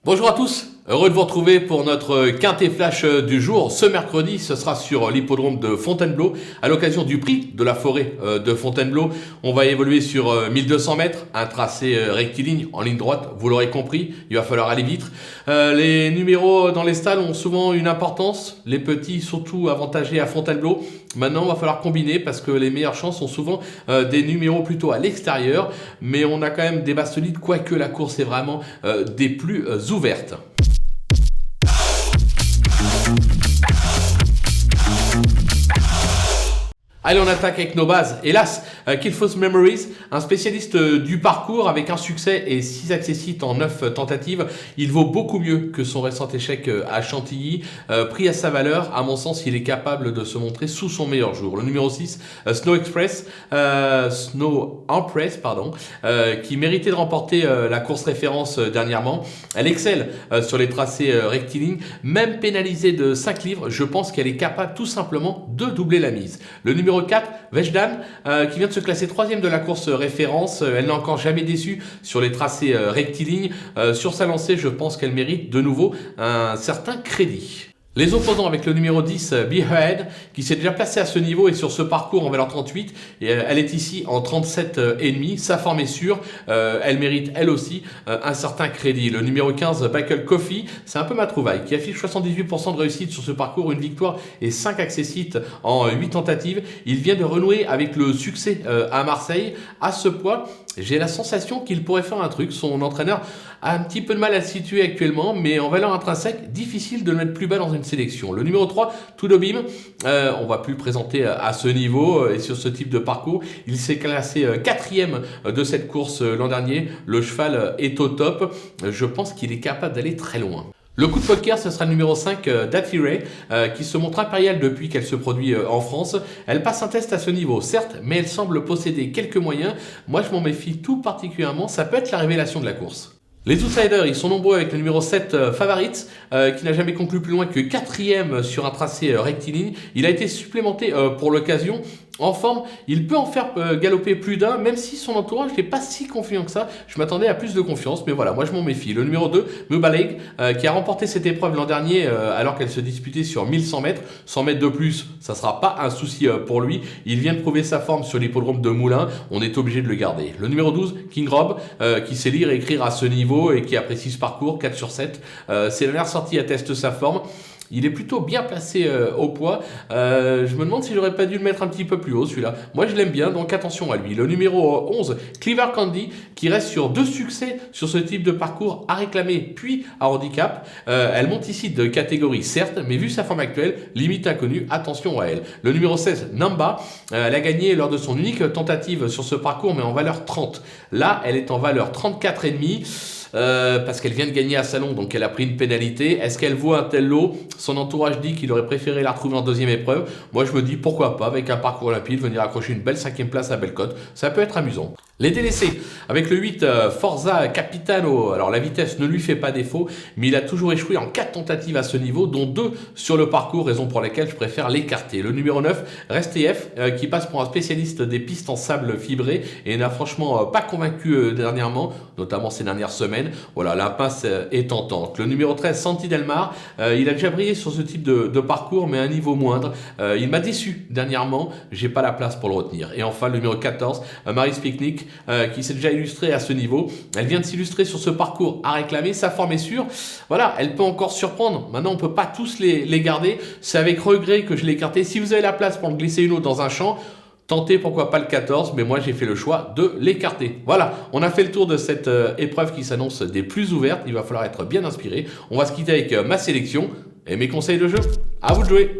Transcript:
Bonjour à tous, heureux de vous retrouver pour notre quintet flash du jour. Ce mercredi, ce sera sur l'hippodrome de Fontainebleau à l'occasion du prix de la forêt de Fontainebleau. On va évoluer sur 1200 mètres, un tracé rectiligne en ligne droite, vous l'aurez compris, il va falloir aller vite. Les numéros dans les stalles ont souvent une importance, les petits surtout avantagés à Fontainebleau. Maintenant, il va falloir combiner parce que les meilleures chances sont souvent des numéros plutôt à l'extérieur, mais on a quand même des bases solides, quoique la course est vraiment des plus ouvertes. Allez, on attaque avec nos bases. Hélas, Killfos Memories, un spécialiste du parcours avec un succès et 6 accessites en 9 tentatives. Il vaut beaucoup mieux que son récent échec à Chantilly. Pris à sa valeur, à mon sens, il est capable de se montrer sous son meilleur jour. Le numéro 6, Snow Empress, qui méritait de remporter la course référence dernièrement. Elle excelle sur les tracés rectilignes. Même pénalisée de 5 livres, je pense qu'elle est capable tout simplement de doubler la mise. Le numéro 4, Vejdan, qui vient de se classer 3e de la course référence. Elle n'a encore jamais déçu sur les tracés rectilignes. Sur sa lancée, je pense qu'elle mérite de nouveau un certain crédit. Les opposants avec le numéro 10, Be Ahead, qui s'est déjà placé à ce niveau et sur ce parcours en valeur 38, et elle est ici en 37,5. Sa forme est sûre, elle mérite elle aussi un certain crédit. Le numéro 15, Buckle Coffee, c'est un peu ma trouvaille, qui affiche 78% de réussite sur ce parcours, une victoire et 5 accessites en 8 tentatives. Il vient de renouer avec le succès à Marseille. À ce poids, j'ai la sensation qu'il pourrait faire un truc. Son entraîneur a un petit peu de mal à le situer actuellement, mais en valeur intrinsèque, difficile de le mettre plus bas dans une sélection. Le numéro 3, Tudobim, on va plus le présenter à ce niveau et sur ce type de parcours. Il s'est classé 4e de cette course l'an dernier. Le cheval est au top. Je pense qu'il est capable d'aller très loin. Le coup de poker, ce sera le numéro 5, Daffy Ray, qui se montre impériale depuis qu'elle se produit en France. Elle passe un test à ce niveau, certes, mais elle semble posséder quelques moyens. Moi, je m'en méfie tout particulièrement. Ça peut être la révélation de la course. Les outsiders, ils sont nombreux avec le numéro 7, Favorit, qui n'a jamais conclu plus loin que 4e sur un tracé rectiligne. Il a été supplémenté pour l'occasion. En forme, il peut en faire galoper plus d'un, même si son entourage n'est pas si confiant que ça. Je m'attendais à plus de confiance, mais voilà, moi je m'en méfie. Le numéro 2, Mubaleg, qui a remporté cette épreuve l'an dernier alors qu'elle se disputait sur 1100 mètres. 100 mètres de plus, ça ne sera pas un souci pour lui. Il vient de prouver sa forme sur l'hippodrome de Moulins. On est obligé de le garder. Le numéro 12, King Rob, qui sait lire et écrire à ce niveau et qui apprécie ce parcours, 4 sur 7. Ses dernières sorties attestent sa forme. Il est plutôt bien placé au poids. Je me demande si j'aurais pas dû le mettre un petit peu plus haut celui-là. Moi je l'aime bien, donc attention à lui. Le numéro 11, Cleaver Candy, qui reste sur 2 succès sur ce type de parcours à réclamer puis à handicap. Elle monte ici de catégorie certes, mais vu sa forme actuelle, limite inconnue, attention à elle. Le numéro 16, Namba, elle a gagné lors de son unique tentative sur ce parcours, mais en valeur 30. Là, elle est en valeur 34,5. Parce qu'elle vient de gagner à Salon, donc elle a pris une pénalité. Est-ce qu'elle vaut un tel lot? Son entourage dit qu'il aurait préféré la retrouver en deuxième épreuve. Moi je me dis pourquoi pas, avec un parcours limpide, venir accrocher une belle 5e place à Bellecote, ça peut être amusant. Les délaissés, avec le 8, Forza Capitano, alors la vitesse ne lui fait pas défaut, mais il a toujours échoué en 4 tentatives à ce niveau, dont 2 sur le parcours, raison pour laquelle je préfère l'écarter. Le numéro 9, Restef, qui passe pour un spécialiste des pistes en sable fibré et n'a franchement pas convaincu dernièrement, notamment ces dernières semaines. Voilà, l'impasse est tentante. Le numéro 13, Santi Delmar, il a déjà brillé sur ce type de parcours, mais à un niveau moindre. Il m'a déçu dernièrement, j'ai pas la place pour le retenir. Et enfin, le numéro 14, Mary's Picnic, qui s'est déjà illustrée à ce niveau. Elle vient de s'illustrer sur ce parcours à réclamer. Sa forme est sûre. Voilà, elle peut encore surprendre. Maintenant, on peut pas tous les garder. C'est avec regret que je l'ai écarté. Si vous avez la place pour en glisser une autre dans un champ, tentez pourquoi pas le 14, mais moi j'ai fait le choix de l'écarter. Voilà, on a fait le tour de cette épreuve qui s'annonce des plus ouvertes. Il va falloir être bien inspiré. On va se quitter avec ma sélection et mes conseils de jeu. À vous de jouer.